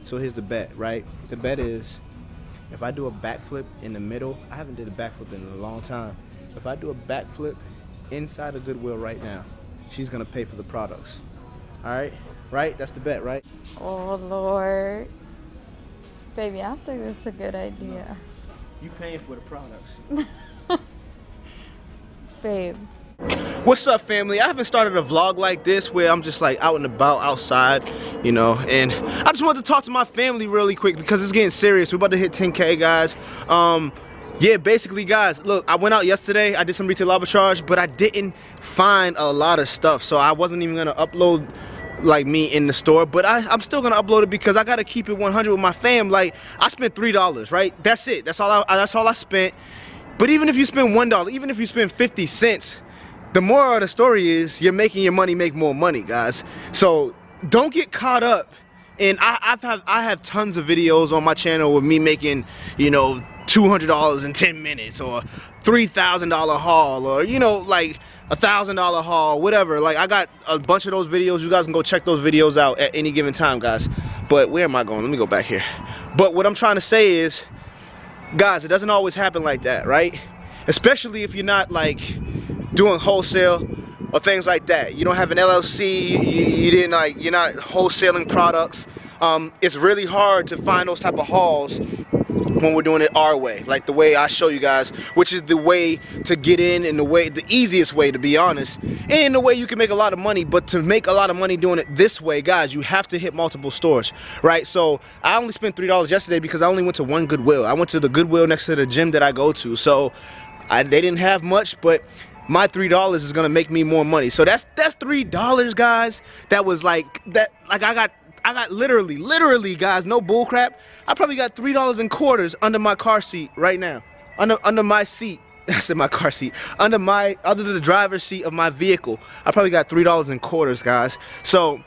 So here's the bet, right? The bet is, if I do a backflip in the middle, I haven't did a backflip in a long time. If I do a backflip inside of Goodwill right now, she's gonna pay for the products. All right? Right? That's the bet, right? Oh, Lord. Baby, I think this is a good idea. You paying for the products. Babe. What's up, family? I haven't started a vlog like this where I'm just like out and about outside, you know, and I just wanted to talk to my family really quick because it's getting serious. We're about to hit 10K, guys. Yeah, basically, guys, look, I went out yesterday, I did some retail arbitrage, but I didn't find a lot of stuff, so I wasn't even gonna upload like me in the store, but I'm still gonna upload it because I gotta keep it 100 with my fam. Like, I spent $3, right? That's it. That's all I spent. But even if you spend $1, even if you spend 50 cents, the moral of the story is you're making your money make more money, guys. So don't get caught up. And I have tons of videos on my channel with me making, you know, $200 in 10 minutes or $3,000 haul, or, you know, like $1,000 haul, whatever. Like, I got a bunch of those videos. You guys can go check those videos out at any given time, guys. But where am I going? Let me go back here. But what I'm trying to say is, guys, it doesn't always happen like that, right? Especially if you're not like doing wholesale or things like that. You don't have an LLC, you didn't, like, you're not wholesaling products. It's really hard to find those type of hauls when we're doing it our way, like the way I show you guys, which is the way to get in, and the easiest way, to be honest, and the way you can make a lot of money. But to make a lot of money doing it this way, guys, you have to hit multiple stores, right? So I only spent $3 yesterday because I only went to one Goodwill. I went to the Goodwill next to the gym that I go to, so they didn't have much, but my $3 is gonna make me more money. So that's $3, guys. That was like that. Like, I got literally, guys, no bull crap, I probably got $3 in quarters under my car seat right now. Under my seat. I said my car seat. Under the driver's seat of my vehicle. I probably got $3 in quarters, guys. So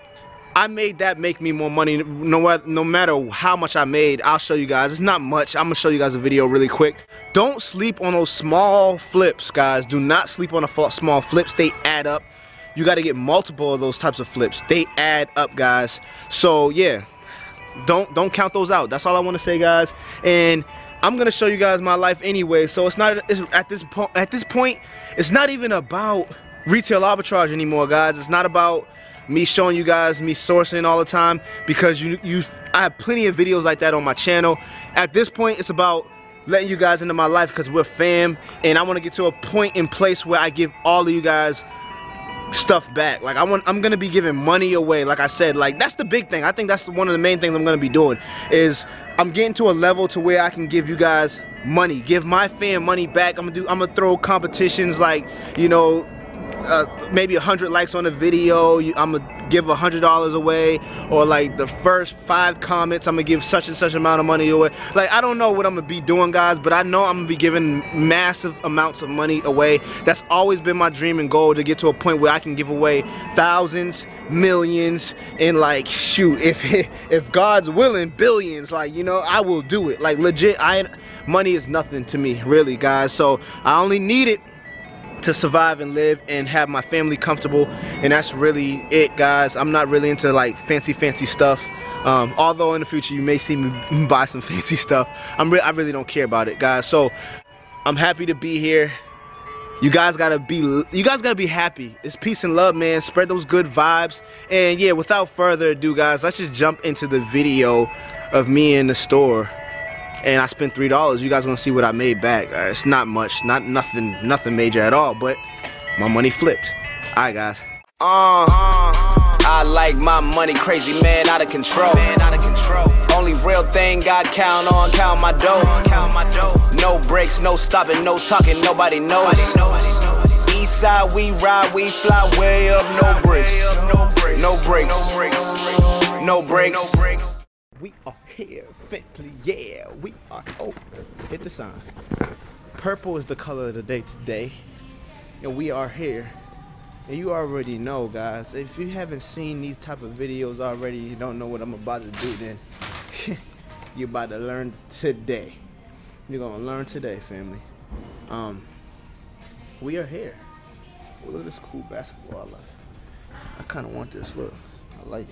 I made that make me more money. No matter how much I made, I'll show you guys. It's not much. I'm gonna show you guys a video really quick. Don't sleep on those small flips, guys. Do not sleep on the small flips. They add up. You got to get multiple of those types of flips. They add up, guys. So yeah, don't count those out. That's all I want to say, guys. And I'm gonna show you guys my life anyway. So at this point, it's not even about retail arbitrage anymore, guys. It's not about me showing you guys me sourcing all the time, because I have plenty of videos like that on my channel. At this point, it's about letting you guys into my life because we're fam, and I want to get to a point in place where I give all of you guys stuff back. Like, I'm gonna be giving money away. Like I said, like, that's the big thing. I think that's one of the main things I'm gonna be doing, is I'm getting to a level to where I can give you guys money, give my fam money back. I'm gonna throw competitions, like, you know, maybe 100 likes on a video, I'm gonna give $100 away, or like the first 5 comments, I'm gonna give such and such amount of money away. Like, I don't know what I'm gonna be doing, guys, but I know I'm gonna be giving massive amounts of money away. That's always been my dream and goal, to get to a point where I can give away thousands, millions, and, like, shoot, if God's willing, billions. Like, you know, I will do it. Like, legit, money is nothing to me, really, guys. So I only need it to survive and live and have my family comfortable, and that's really it, guys. I'm not really into like fancy stuff, although in the future you may see me buy some fancy stuff. I really don't care about it, guys. So I'm happy to be here. You guys gotta be happy. It's peace and love, man. Spread those good vibes. And yeah, without further ado, guys, let's just jump into the video of me in the store. And I spent $3. You guys gonna see what I made back. It's not much, nothing major at all, but my money flipped. All right, guys. I like my money crazy, man, out of control. Only real thing I count on, count my dough. No breaks, no stopping, no talking, nobody knows. East side we ride, we fly way up, no breaks, no breaks. We are here, Bentley, yeah, we are. Oh, hit the sign. Purple is the color of the day today, and we are here. And you already know, guys, if you haven't seen these type of videos already, you don't know what I'm about to do, then you're about to learn today. You're gonna learn today, family. We are here. Look at this cool basketball. I kind of want this. Look, I like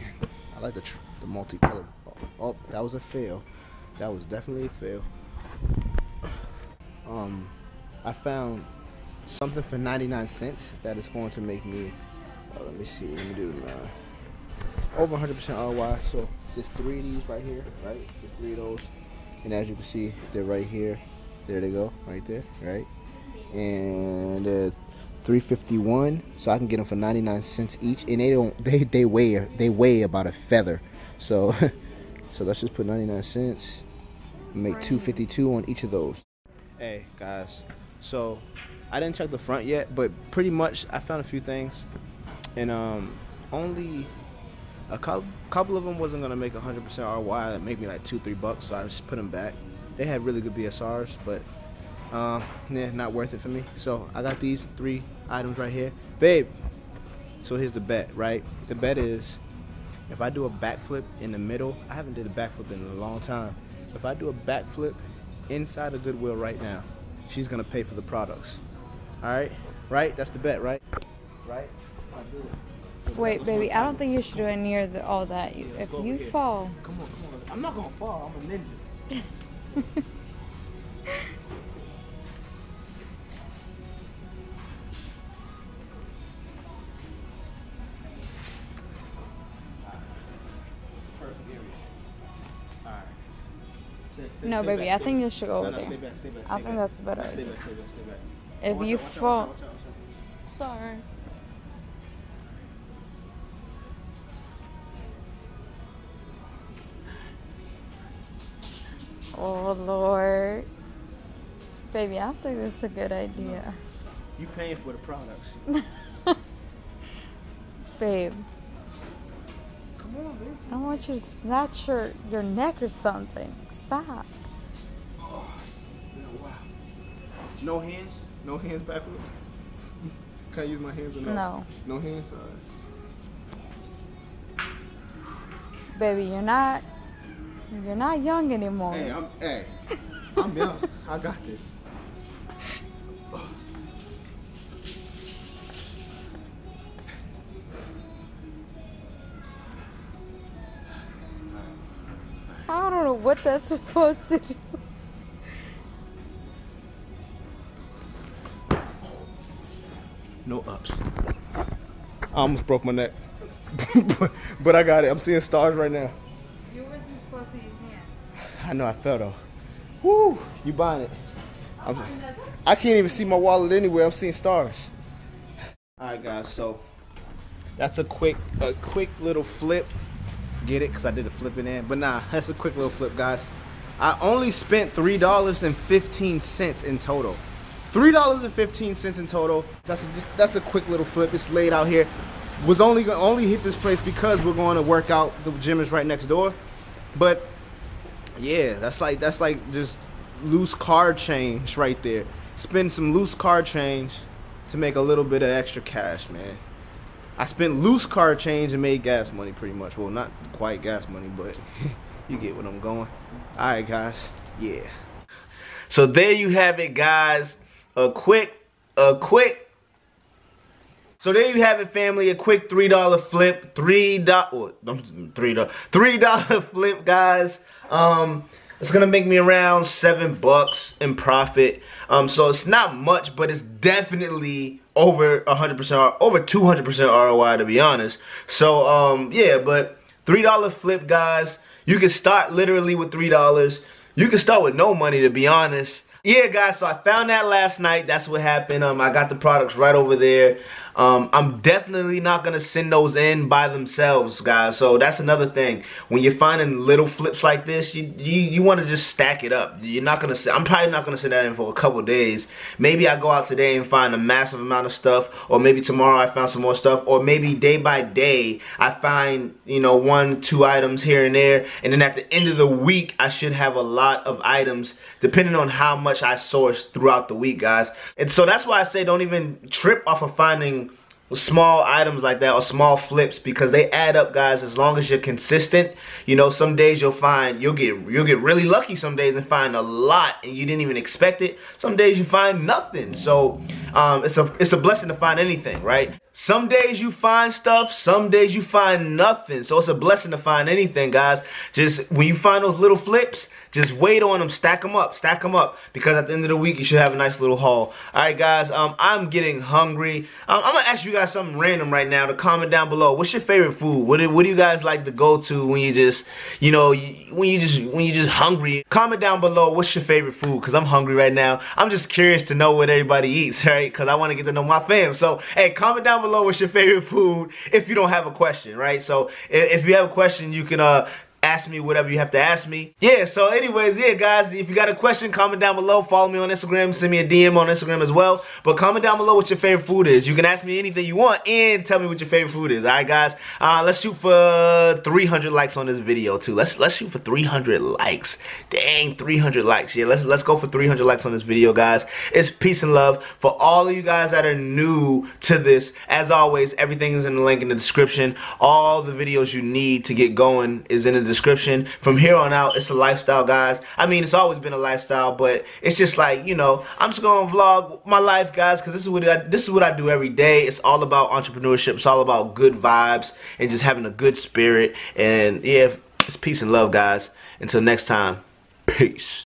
the the multicolored. Oh, that was a fail. That was definitely a fail. I found something for 99 cents that is going to make me, let me see, let me do the math. Over 100% ROI. So there's 3 of these right here, right? There's 3 of those, and as you can see, they're right here. There they go, right there, right? And they're $3.51, so I can get them for 99 cents each, and they weigh about a feather. So so let's just put 99 cents. Make $2.52 on each of those. Hey guys, so I didn't check the front yet, but pretty much I found a few things, and only a couple of them wasn't gonna make 100% ROI. That made me like $2-3, so I just put them back. They had really good BSRs, but yeah, not worth it for me. So I got these 3 items right here, babe. So here's the bet, right? The bet is if I do a backflip in the middle. I haven't did a backflip in a long time. If I do a backflip inside of Goodwill right now, she's gonna pay for the products. All right, right? That's the bet, right? Right? I'll do it. Wait, baby, I don't think you should do it near all that. If you fall. Come on. I'm not gonna fall. I'm a ninja. No, baby, I think you should go over there. Stay back. I think that's a better idea. Stay back. If you fall. Watch out. Sorry. Oh, Lord. Baby, I think this is a good idea. You paying for the products. Babe. Come on, babe. I want you to snatch your neck or something. Stop. Oh, wow. No hands? No hands backwards? Can I use my hands or no? No. No hands? All right. Baby, you're not young anymore. Hey, I'm young. I got this. I don't know what that's supposed to do. No ups. I almost broke my neck. but I got it. I'm seeing stars right now. You wasn't supposed to use hands. I know, I fell though. Woo! You buying it. I can't even see my wallet anywhere. I'm seeing stars. Alright guys, so that's a quick little flip. Get it? Because I did a flip in there. But nah, that's a quick little flip, guys. I only spent $3.15 in total. $3.15 in total. That's a quick little flip. It's laid out here. Was only hit this place because we're going to work out. The gym is right next door. But yeah, that's like just loose card change right there. Spend some loose card change to make a little bit of extra cash, man. I spent loose card change and made gas money pretty much. Well, not quite gas money, but you get what I'm going. Alright guys, yeah. So there you have it, guys. So there you have it, family. A quick $3 flip. $3 flip, guys. It's gonna make me around $7 in profit. So it's not much, but it's definitely over 100%, over 200% ROI, to be honest. So yeah, but $3 flip, guys. You can start literally with $3. You can start with no money, to be honest. Yeah, guys, so I found that last night. That's what happened. I got the products right over there. I'm definitely not going to send those in by themselves, guys. So that's another thing. When you're finding little flips like this, you want to just stack it up. You're not going to. I'm probably not going to send that in for a couple days. Maybe I go out today and find a massive amount of stuff, or maybe tomorrow I found some more stuff, or maybe day by day I find, you know, 1-2 items here and there, and then at the end of the week I should have a lot of items, depending on how much I source throughout the week, guys. And so that's why I say don't even trip off of finding small items like that or small flips, because they add up, guys. As long as you're consistent, you know, some days you'll get really lucky some days and find a lot and you didn't even expect it. Some days you find nothing. So it's a blessing to find anything, right? Some days you find stuff, some days you find nothing. So it's a blessing to find anything, guys. Just when you find those little flips, just wait on them, stack them up, because at the end of the week you should have a nice little haul. Alright guys, I'm getting hungry. I'm gonna ask you guys something random right now to comment down below. What's your favorite food? What do you guys like to go to when you just, you know, when you just hungry? Comment down below what's your favorite food, because I'm hungry right now. I'm just curious to know what everybody eats, right? Because I want to get to know my fam. So hey, comment down below what's your favorite food if you don't have a question, right? So if you have a question, you can ask me whatever you have to ask me. Yeah, so anyways, yeah guys, if you got a question, comment down below. Follow me on Instagram, send me a DM on Instagram as well. But comment down below what your favorite food is. You can ask me anything you want and tell me what your favorite food is. Alright guys, let's shoot for 300 likes on this video too. Let's shoot for 300 likes. Dang, 300 likes. Yeah, let's go for 300 likes on this video, guys. It's peace and love for all of you guys that are new to this. As always, everything is in the link in the description. All the videos you need to get going is in the description. From here on out, it's a lifestyle, guys. I mean, it's always been a lifestyle, but it's just like, you know, I'm just gonna vlog my life, guys, because this is what I do every day. It's all about entrepreneurship. It's all about good vibes and just having a good spirit. And yeah, it's peace and love, guys. Until next time, peace.